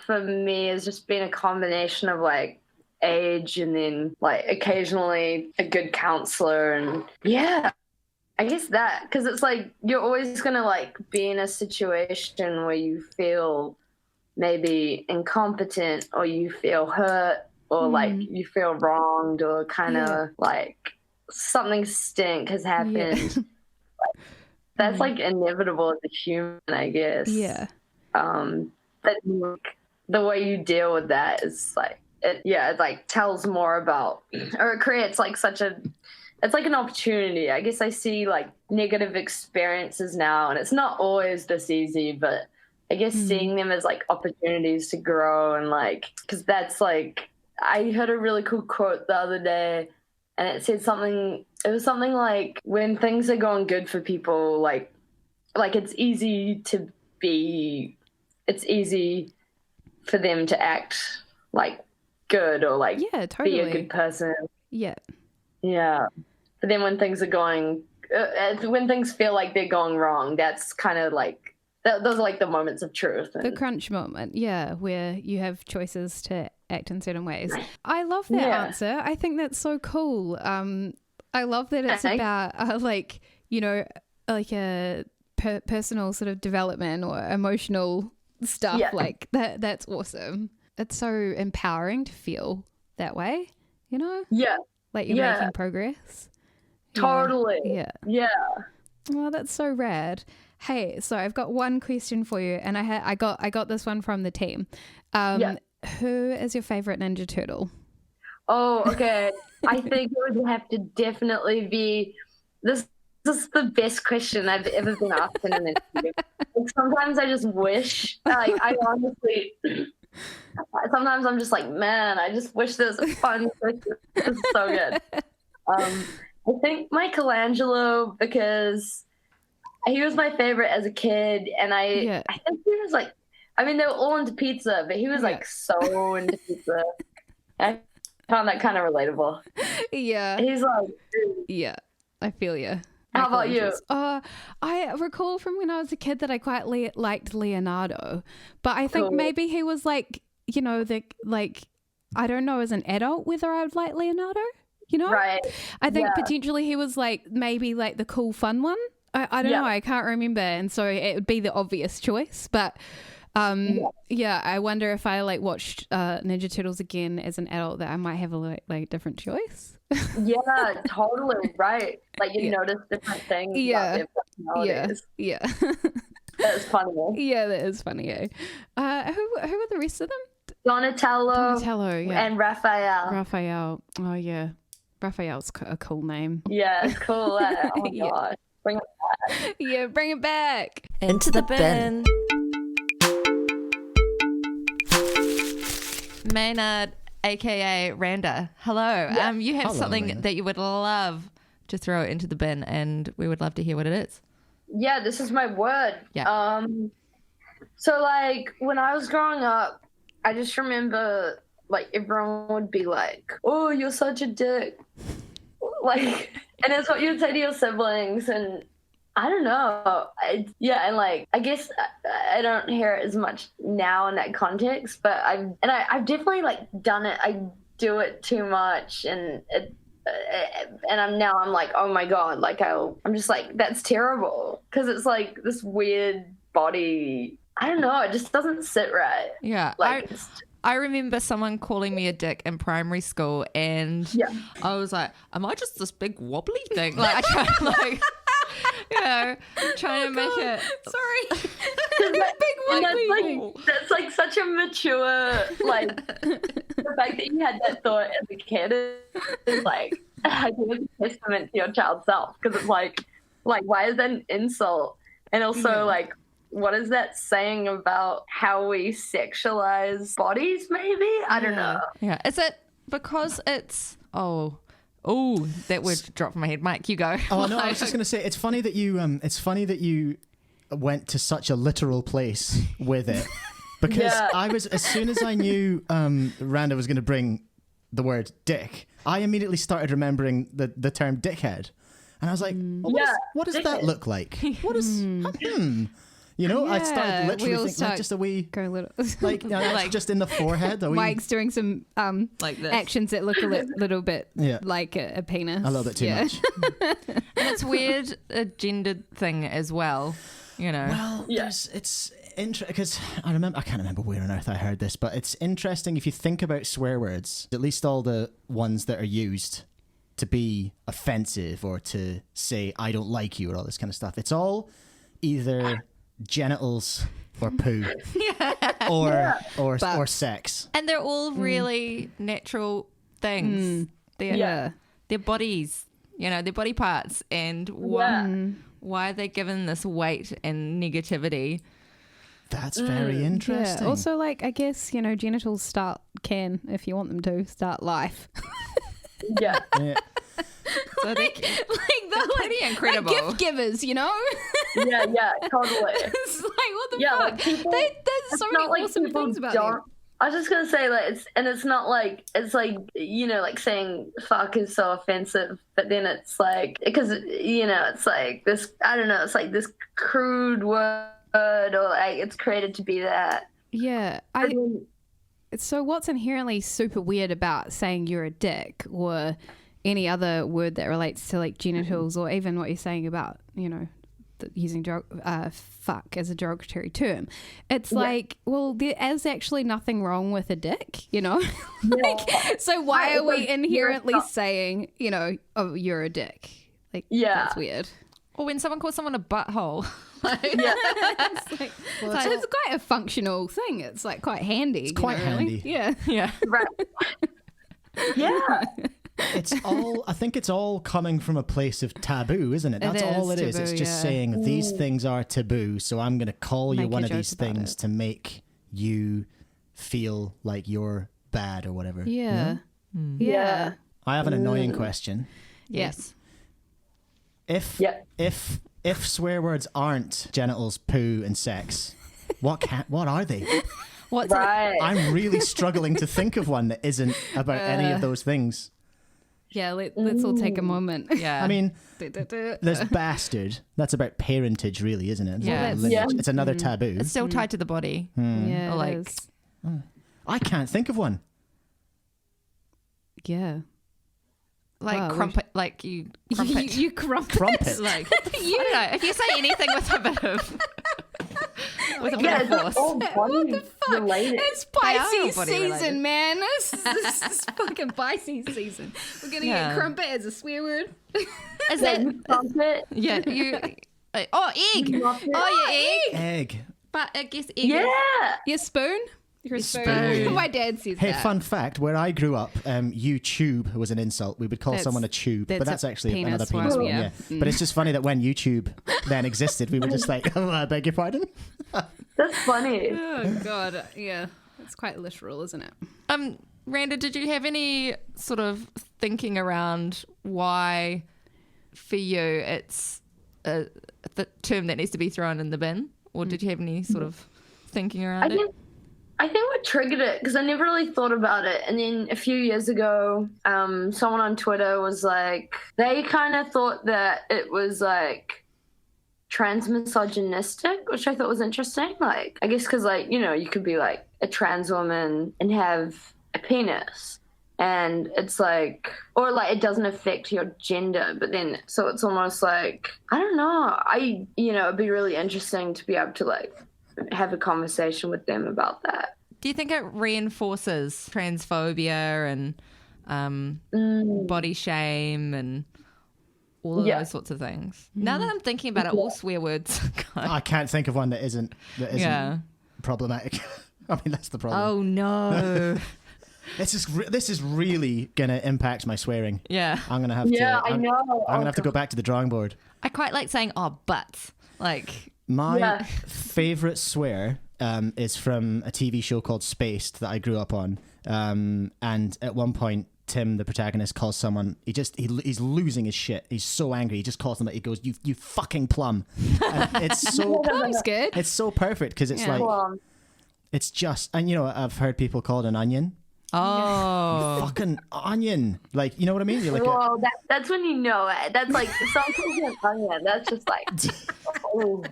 for me has just been a combination of like age, and then like occasionally a good counselor, and I guess that, because it's like you're always gonna like be in a situation where you feel maybe incompetent, or you feel hurt, or like you feel wronged, or kind of like something stink has happened. That's like inevitable as a human, I guess. But the way you deal with that is like it like tells more about, or it creates like it's like an opportunity. I guess I see like negative experiences now, and it's not always this easy, but I guess seeing them as like opportunities to grow, and like, because that's like, I heard a really cool quote the other day, and it said something like, when things are going good for people, like it's easy for them to act like good, or like be a good person. But then when things are going, when things feel like they're going wrong, that's kind of like, those are like the moments of truth. The crunch moment, where you have choices to act in certain ways. I love that answer. I think that's so cool. I love that it's about like, you know, like a personal sort of development or emotional stuff like that. That's awesome. It's so empowering to feel that way, you know? Like you're making progress. Totally. Well, that's so rad. Hey, so I've got one question for you, and I got this one from the team. Who is your favorite Ninja Turtle? Oh, okay. I think it would have to definitely be this. This is the best question I've ever been asked in an interview. Like, sometimes I just wish, like, I honestly, sometimes I'm just like, man, I just wish there was a fun question. This is so good. I think Michelangelo, because he was my favorite as a kid, and I think he was like, I mean, they were all into pizza, but he was like so into pizza. I found that kind of relatable. Yeah. He's like, yeah, I feel you. How about you? I recall from when I was a kid that I quite liked Leonardo, but I think maybe he was like, you know, I don't know as an adult whether I would like Leonardo, you know? Right. I think potentially he was like maybe like the cool fun one. I don't know. I can't remember. And so it would be the obvious choice. But I wonder if I like watched Ninja Turtles again as an adult that I might have a like different choice. Yeah, totally right. Like you notice different things. About their personalities. Yeah. That is funny. Yeah, that is funny. Who are the rest of them? Donatello, yeah, and Raphael. Raphael. Oh yeah, Raphael's a cool name. Yeah, it's cool. Oh my gosh. Bring it back. Yeah, bring it back. Into the bin. Maynard, aka Randa. Hello. Yeah. You have something Maynard. that you would love to throw into the bin, and we would love to hear what it is. Yeah, this is my word. Yeah. So like when I was growing up, I just remember like everyone would be like, "Oh, you're such a dick," like, and it's what you would say to your siblings, and I don't know. And like I guess I don't hear it as much now in that context, but I've definitely like done it. I do it too much, and I'm like, oh my god, like I'm just like, that's terrible, because it's like this weird body. I don't know. It just doesn't sit right. Yeah. Like I remember someone calling me a dick in primary school, and I was like, am I just this big wobbly thing? Like I tried like, you know, trying to make it. Sorry. Big wobbly. That's like such a mature, like, the fact that you had that thought as a kid is like, I think it's a testament to your child self, because it's like why is that an insult? And also like, what is that saying about how we sexualize bodies, maybe? I don't know. Yeah. Is it because it's that word dropped from my head. Mike, you go. Oh no, I was just going to say it's funny that you went to such a literal place with it, because I was, as soon as I knew Randa was going to bring the word dick, I immediately started remembering the term dickhead, and I was like, what does that look like? What is you know, I started literally thinking like just a wee going little like, like just in the forehead. Mike's doing some like this. actions that look a little bit like a penis. A little bit too much. And it's weird, a gendered thing as well, you know. Well, it's interesting, because I can't remember where on earth I heard this, but it's interesting if you think about swear words, at least all the ones that are used to be offensive or to say I don't like you or all this kind of stuff. It's all either genitals or poo or sex, and they're all really natural things. They're bodies, you know, their body parts, and why are they given this weight and negativity? That's very interesting. Yeah. Also, like, I guess, you know, genitals can, if you want them to, start life. Yeah. So they're pretty incredible. Like gift givers, you know? Yeah, totally. It's like, what the fuck? Like people, there's so many awesome things about them. I was just gonna say, like, it's not like, it's like, you know, like saying fuck is so offensive, but then it's like, because, you know, it's like this, I don't know, it's like this crude word, or like it's created to be that. Yeah. So what's inherently super weird about saying you're a dick, or any other word that relates to like genitals, or even what you're saying about, you know, using fuck as a derogatory term? It's like, well, there is actually nothing wrong with a dick, you know? Like, so why are we inherently saying, you know, oh, you're a dick? Like, that's weird. Or when someone calls someone a butthole. Like, it's like, it's quite a functional thing. It's like quite handy. It's quite handy. Yeah. Yeah. Right. Yeah. I think it's all coming from a place of taboo, isn't it? That's all it is. taboo, It's just yeah. saying these things are taboo, so I'm going to call you Make one a of these joke about things it. to make you feel like you're bad or whatever. Yeah. Yeah. I have an annoying question. Yes. If Yeah. if swear words aren't genitals, poo, and sex, what are they? What's Right. I'm really struggling to think of one that isn't about any of those things. Yeah, let's all take a moment. Yeah. I mean, Yeah. there's bastard. That's about parentage, really, isn't it? It's Yeah. about lineage. Yeah. It's another taboo. It's still tied to the body. Yeah, Or it like- is. I can't think of one. Yeah. Like Wow, crumpet, like you crumpet. You crumpet. Crumpet. Like, I don't know. If you say anything with a bit of Yeah, of it's force. all body Fuck, related. it's They are Pisces body season, related. man. This is fucking Pisces season. We're gonna Yeah. get crumpet as a swear word. Is Yeah, that you trumpet. yeah, you egg. Muppet. Oh yeah, egg. Egg. But I guess egg Yeah. Your spoon? You're a spoon. spoon. My dad says Hey, that. fun fact, where I grew up, YouTube was an insult. We would call That's- someone a tube, but that's that's a actually penis another one, penis one. yeah. Yeah. But it's just funny that when YouTube then existed, we were just like, oh, I beg your pardon? That's funny. Oh god, yeah. It's quite literal, isn't it? Randa, did you have any sort of thinking around why for you it's the term that needs to be thrown in the bin? Or did you have any sort of thinking around it? I think what triggered it, because I never really thought about it. And then a few years ago, someone on Twitter was like, they kind of thought that it was like trans misogynistic, which I thought was interesting. Like, I guess because, like, you know, you could be like a trans woman and have a penis. And it's like, or like it doesn't affect your gender, but then, so it's almost like, I don't know. It'd be really interesting to be able to like have a conversation with them about that. Do you think it reinforces transphobia and body shame and all of those sorts of things? Now that I'm thinking about it, all swear words. I can't think of one that isn't Yeah. problematic. I mean, that's the problem. Oh no. This is really going to impact my swearing. Yeah. I'm going to have to. Yeah, I know. I'm going to have to go back to the drawing board. I quite like saying, oh, but. Like, My favorite swear is from a TV show called Spaced that I grew up on. And at one point, Tim, the protagonist, calls someone. He's losing his shit. He's so angry. He just calls them. He goes, "You fucking plum." And it's so. Plum's good. It's so perfect because it's like it's just. And I've heard people call it an onion. oh. Fucking onion. Like, you know what I mean? You're like, Well, that's when you know it. That's like something an onion. That's just like, oh.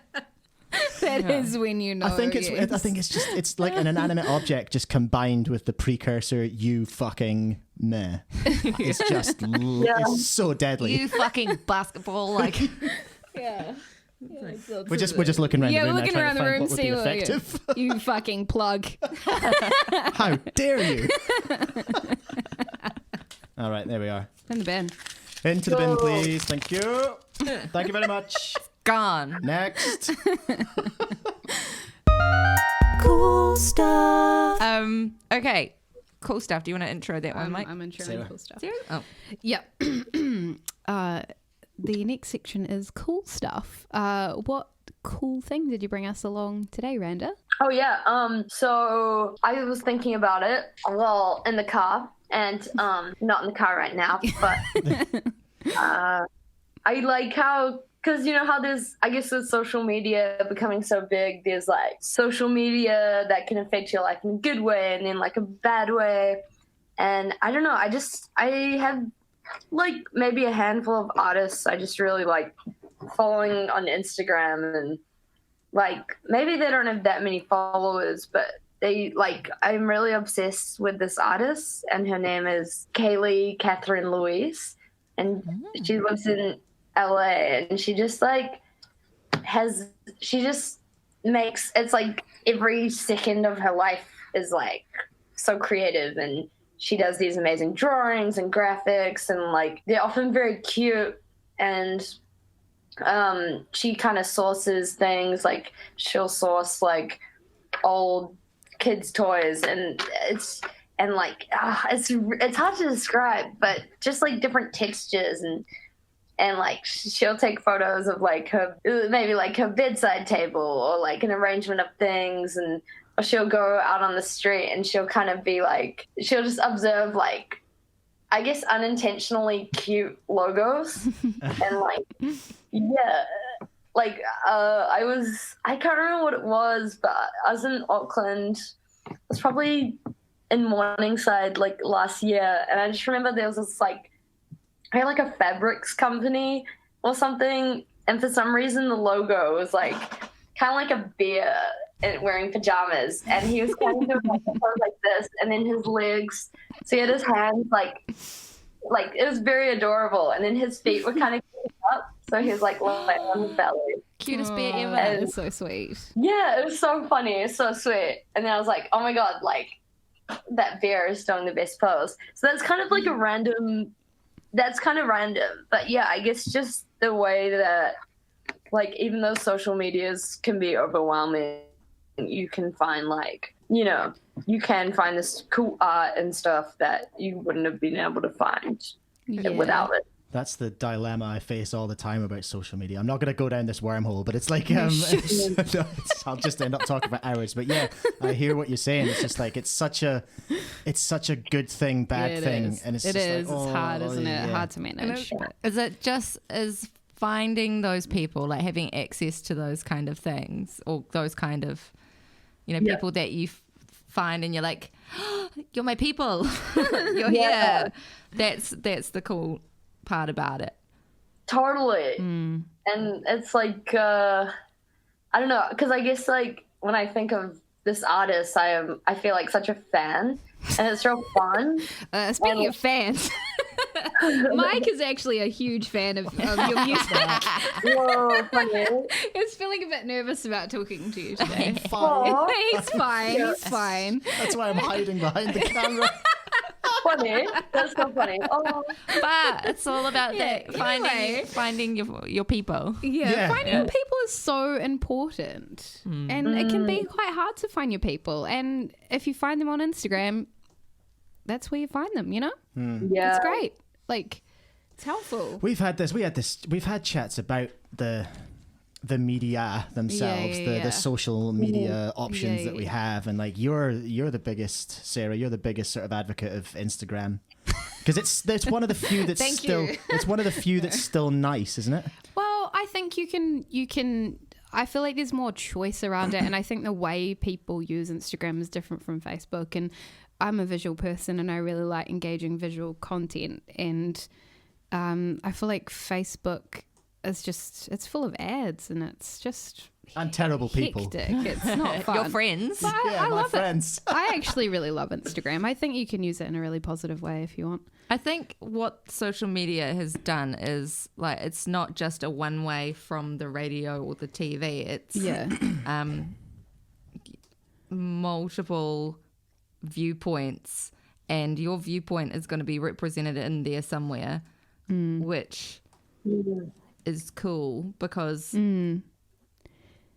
That is when you know. I think it's like an inanimate object just combined with the precursor you fucking meh. It's just it's so deadly. You fucking basketball. Like, Yeah. We're just looking around the room. we're looking now, around the trying room, to find see what would what be effective. you fucking plug. How dare you? All right, there we are. In the bin. Into the bin, please. Thank you. Thank you very much. gone. Next. Cool stuff. Okay. Cool stuff. Do you want to intro that one, Mike? I'm introing Sarah. cool stuff. Sarah? Oh. Yep. The next section is cool stuff. What cool thing did you bring us along today, Randa? Oh yeah. So I was thinking about it while in the car, and not in the car right now, but I like how, because you know how there's, I guess with social media becoming so big, there's like social media that can affect your life in a good way and then like a bad way. And I don't know, I have like maybe a handful of artists I just really like following on Instagram, and like maybe they don't have that many followers, but they like, I'm really obsessed with this artist, and her name is Kaylee Catherine Louise, and she lives in LA, and she just like makes, it's like every second of her life is like so creative, and she does these amazing drawings and graphics, and like they're often very cute, and she kind of sources things, like she'll source like old kids' toys, and it's hard to describe, but just like different textures, and like she'll take photos of like her bedside table or like an arrangement of things, and or she'll go out on the street and she'll kind of be like, she'll just observe like, I guess, unintentionally cute logos. And like, yeah, like I can't remember what it was, but I was in Auckland. It was probably in Morningside like last year, and I just remember there was this like, I had like a fabrics company or something, and for some reason the logo was like kind of like a bear wearing pajamas, and he was kind of doing like this, and then his legs, so he had his hands like it was very adorable, and then his feet were kind of up, so he was like lying on his belly. Cutest bear ever. That is so sweet. Yeah, it was so funny. It's so sweet. And then I was like, oh my God, like that bear is doing the best pose. So that's kind of like that's kind of random. But yeah, I guess just the way that, like, even though social medias can be overwhelming, you can find like, you can find this cool art and stuff that you wouldn't have been able to find without it. That's the dilemma I face all the time about social media. I'm not going to go down this wormhole, but it's like, I'll just end up talking for hours. But yeah, I hear what you're saying. It's just like, it's such a good thing, bad thing. And it's it's hard, isn't it? Hard to manage. Is it just finding those people, like having access to those kind of things, or those kind of, people that you find and you're like, oh, you're my people. You're here. That's the cool part about it. Totally. And it's like I don't know, because I guess like when I think of this artist, I feel like such a fan, and it's real fun. Speaking of fans, Mike is actually a huge fan of your music. Whoa, funny. He's feeling a bit nervous about talking to you today. I'm fine. He's fine. He's fine. That's why I'm hiding behind the camera. Funny. That's so funny. Oh. But it's all about that finding your people. Finding your people is so important, and it can be quite hard to find your people. And if you find them on Instagram, that's where you find them. Yeah, it's great. Like, it's helpful. We've had chats about the media themselves, the social media options that we have, and like you're the biggest, Sarah, you're the biggest sort of advocate of Instagram, because it's one of the few that's it's one of the few that's still nice, isn't it? Well, I think you can I feel like there's more choice around it, and I think the way people use Instagram is different from Facebook, and I'm a visual person and I really like engaging visual content, and I feel like Facebook it's full of ads, and it's just and terrible people. It's not fun. Your friends. But I my love friends. it. I actually really love Instagram. I think you can use it in a really positive way if you want. I think what social media has done is like it's not just a one way from the radio or the TV. It's multiple viewpoints, and your viewpoint is going to be represented in there somewhere, which is cool because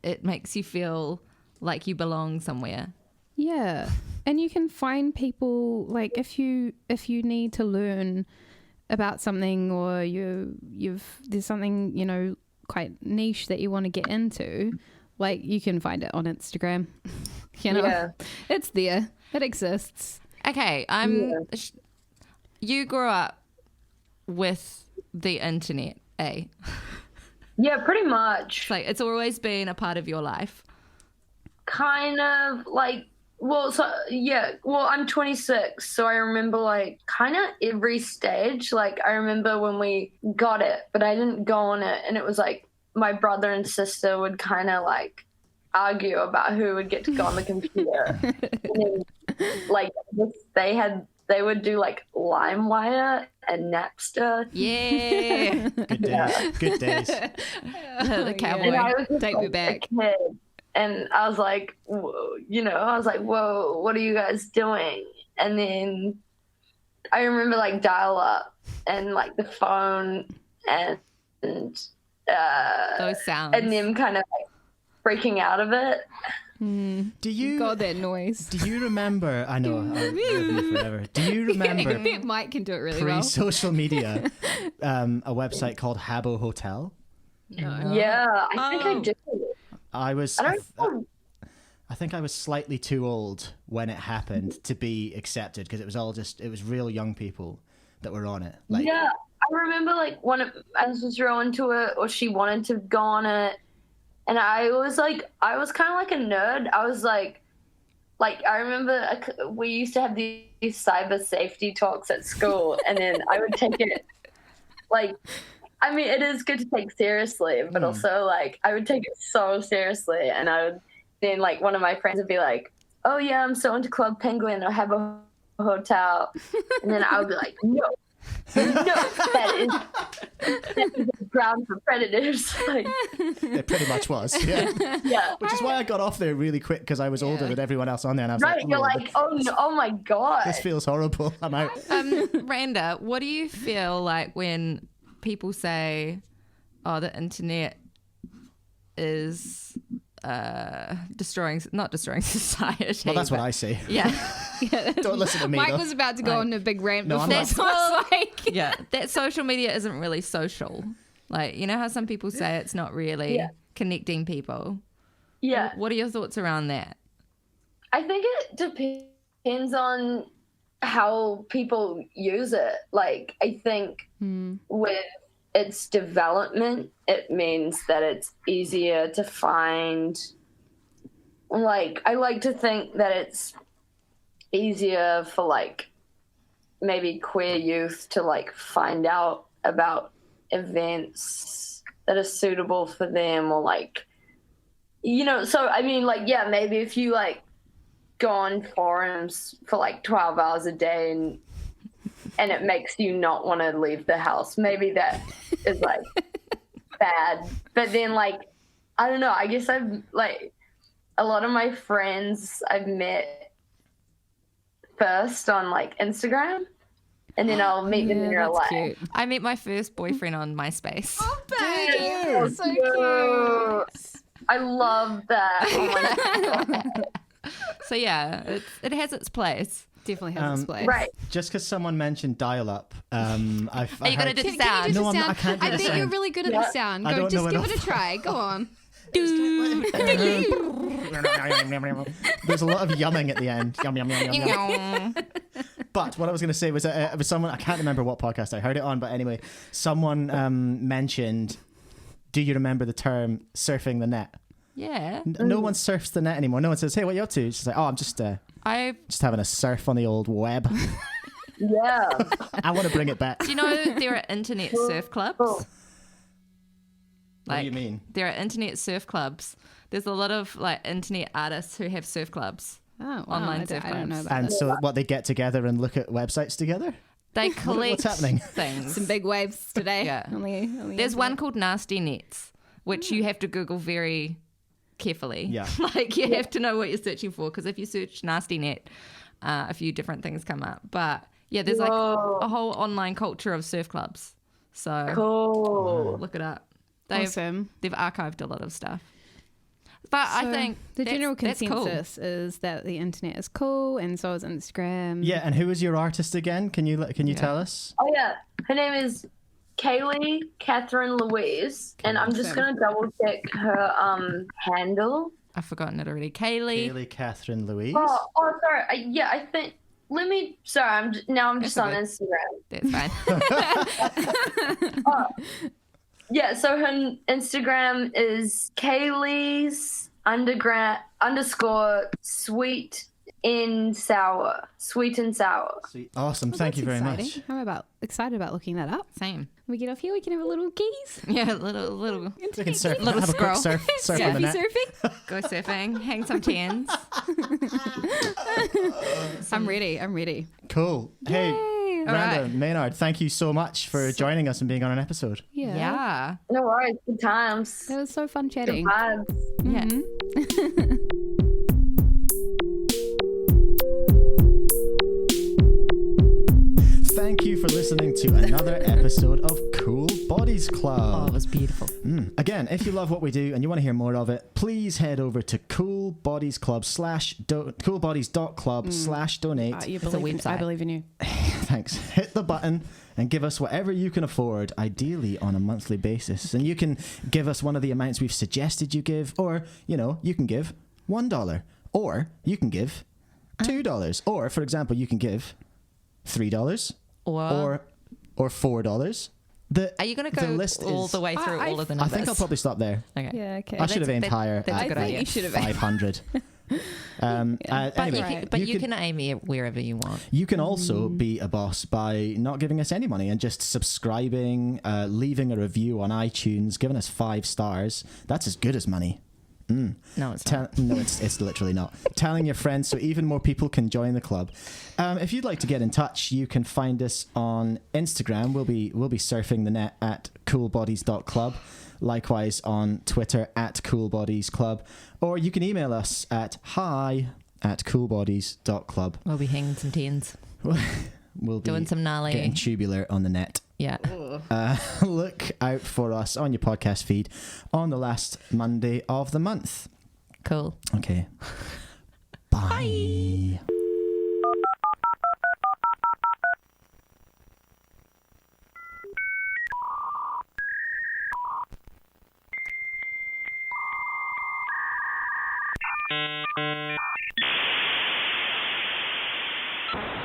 it makes you feel like you belong somewhere. Yeah. And you can find people, like if you need to learn about something, or there's something, quite niche that you want to get into, like you can find it on Instagram. It's there. It exists. Okay, you grew up with the internet, eh? Yeah, pretty much. Like it's always been a part of your life. Kind of like, I'm 26, so I remember like kind of every stage. Like I remember when we got it, but I didn't go on it, and it was like my brother and sister would kind of like argue about who would get to go on the computer. And then, like they would do like LimeWire and Napster. Yeah. Good days. The cowboy. Take me back. And I was like, whoa, what are you guys doing? And then I remember like dial up and like the phone, and Those sounds. and them kind of like freaking out of it. Do you God, that noise. Do you remember? I know. I'll live you forever. Do you remember Mike can do it really well. pre-social media, a website called Habbo Hotel? No. Yeah, I think I did. I was. I don't know. I think I was slightly too old when it happened to be accepted because it was real young people that were on it. Like, Yeah, I remember like one of us was real into it, or she wanted to go on it, and I was kind of like a nerd. I was like I remember we used to have these cyber safety talks at school, and then I would take it like. I mean, it is good to take seriously, but also like I would take it so seriously, and I would then like one of my friends would be like, "Oh yeah, I'm so into Club Penguin. I have a hotel," and then I would be like, "No, that is a ground for predators." Like, it pretty much was. Yeah. yeah, Which is why I got off there really quick because I was older than everyone else on there, and I was right. You're like, "Oh no, oh my god, this feels horrible. I'm out." Randa, what do you feel like when people say, "Oh, the internet is not destroying society"? Well, that's what I say. Yeah. Don't listen to me. Mike though. was about to go on a big rant No, I'm before. not. I was like, Yeah, that social media isn't really social. Like, you know how some people say it's not really connecting people? yeah." What are your thoughts around that? I think it depends on how people use it. Like, I think with its development, it means that it's easier to find. Like, I like to think that it's easier for, like, maybe queer youth to, like, find out about events that are suitable for them, or, like, you know, so, I mean, like, yeah, maybe if you, like, go on forums for like 12 hours a day and it makes you not want to leave the house, maybe that is like bad. But then, like, I don't know, I guess I've like a lot of my friends I've met first on like Instagram, and then I'll meet them in real life. cute. I met my first boyfriend on MySpace. Oh, babe, you? so cute. I love that. Oh my god. So yeah, it has its place. Definitely has its place. Right. Just because someone mentioned dial-up, Are you going to do the Can you sound? do No, the I'm not- sound? I can't do I the think you're sound. really good at the sound. I Go, don't just know give it enough. a try. Go on. There's a lot of yumming at the end. Yum, yum, yum, yum, yum. But what I was going to say was it was someone, I can't remember what podcast I heard it on, but anyway, someone mentioned, do you remember the term surfing the net? Yeah. No one surfs the net anymore. No one says, hey, what are you up to? She's like, oh, I'm just having a surf on the old web. Yeah. I want to bring it back. Do you know there are internet surf clubs? What do you mean? There are internet surf clubs. There's a lot of like internet artists who have surf clubs. Oh, wow. Online I surf don't know clubs. about And that. so what, they get together and look at websites together? They collect happening? things. Some big waves today. Yeah. On the There's one internet. called Nasty Nets, which you have to Google very carefully. Yeah. Like you have to know what you're searching for, because if you search Nasty Net, a few different things come up. But yeah, there's like Whoa. a whole online culture of surf clubs. So Cool. look it up. Awesome. They've archived a lot of stuff. But I So think the general that's cool. consensus is that the internet is cool, and so is Instagram. Yeah, and who is your artist again? Can you tell us? Oh yeah, her name is Kaylee Catherine Louise, and I'm just gonna double check her handle. I've forgotten it already. Kaylee. Haley Catherine Louise. Oh, sorry. I think. Let me. Sorry, I'm just on okay. Instagram. That's fine. Yeah, so her Instagram is Kaylee's _ sweet and sour. Sweet and sour. Sweet. Awesome. Well, Thank you that's very exciting. much. How about excited about looking that up? Same. When we get off here, we can have a little geese. Yeah, little We can surf. Little have a quick scroll. surf Yeah. on the net. Surfing. go surfing, hang some tans. I'm ready. Cool. Hey, All Randa, right. Maynard, thank you so much for joining us and being on an episode. Yeah. Yeah. No worries. Good times. That was so fun Good chatting. vibes. Yeah. Thank you for listening to another episode of Cool Bodies Club. Oh, it was beautiful. Again, if you love what we do and you want to hear more of it, please head over to coolbodiesclub/coolbodies.club/donate. You It's a believe in, I website. believe in you. Thanks. Hit the button and give us whatever you can afford, ideally on a monthly basis. And you can give us one of the amounts we've suggested you give, or, you can give $1, or you can give $2, or, for example, you can give $3 or $4. Are you going to go all the way through all of the I numbers? think I'll probably stop there. Okay. Yeah, okay. I should have aimed higher. That's a good idea. You should have 500. Anyway, But you can aim it wherever you want. you can also be a boss by not giving us any money and just subscribing, leaving a review on iTunes, giving us 5 stars. That's as good as money. No, it's not. No, it's literally not. Telling your friends so even more people can join the club. If you'd like to get in touch, you can find us on Instagram. We'll be surfing the net at coolbodies.club. Likewise on Twitter at coolbodiesclub. Or you can email us at hi@coolbodies.club. We'll be hanging some tens. We'll be Doing some gnarly. getting tubular on the net. Yeah. Look out for us on your podcast feed on the last Monday of the month. Cool. Okay. Bye. Bye.